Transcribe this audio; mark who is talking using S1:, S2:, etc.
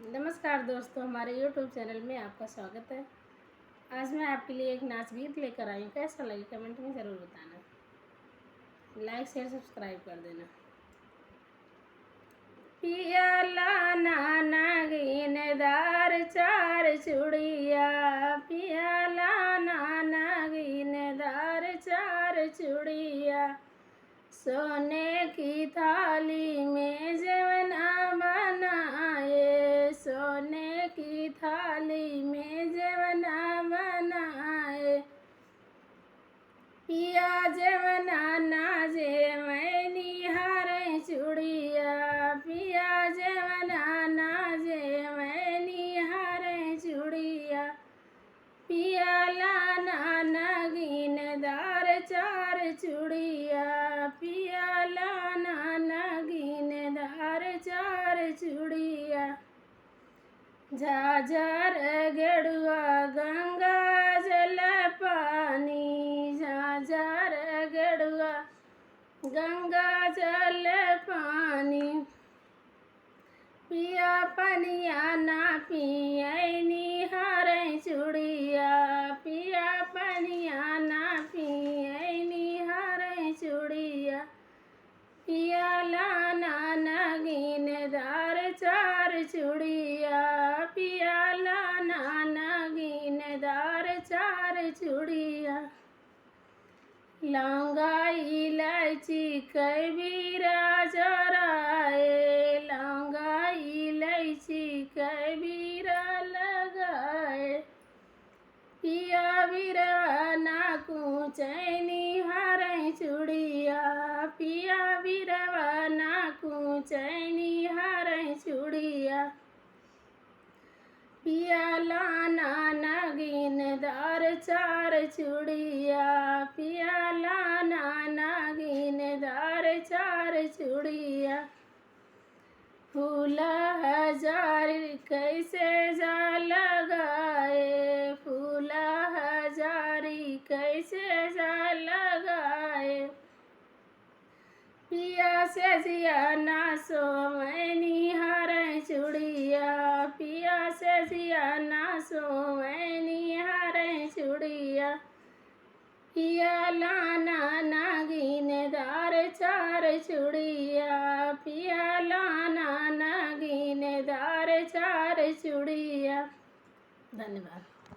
S1: नमस्कार दोस्तों, हमारे YouTube चैनल में आपका स्वागत है। आज मैं आपके लिए एक नाच गीत लेकर आई हूँ। कैसा लगे कमेंट में ज़रूर बताना। लाइक शेयर सब्सक्राइब कर देना। पियाला नाना गिनदार चार चूड़िया, पियाला नाना गिनदार चार चूड़िया, सोने की थाली में जवना बनाए, सोने की थाली में जवना बनाए, पिया जवना नाजे मैं निहारे चूड़िया, पिया जवना नाजे मैं निहारे चूड़िया, पियाला नाना गिनदार चार चूड़िया, पियाला नाना गिनदार चार चूड़िया, झाझर गेड़ुआ गंगा जल पानी, झाझर गेड़ुआ गंगा जल पानी, पिया पनिया ना पिए निहारे चूड़िया, पिया पनिया ना पिए निहारे चूड़िया, पियाला नाना गिनदार चार चूड़िया, पियाला नाना गिनदार चार चूड़िया, लौंगा इलायची कबीरा जराए, लौंगा इलायची कबीरा लगाए, पिया बिरवा नाकू चैनी हारे चूड़िया, पिया बिरवा नाकू चैनी हारे चूड़िया, पियाला नाना गिनदार चार चूड़िया, पियाला नाना गिनदार चार चूड़िया, फूल हजार कैसे जा लगाए, फूल हजारी कैसे जा लगाए, पिया से जिया ना सो मैं निहारे चूड़िया, पिया से जिया ना सो मैं निहारे चूड़िया, पियाला नाना गिनदार चार चूड़िया, पियाला नाना गिनदार चार चूड़िया। धन्यवाद।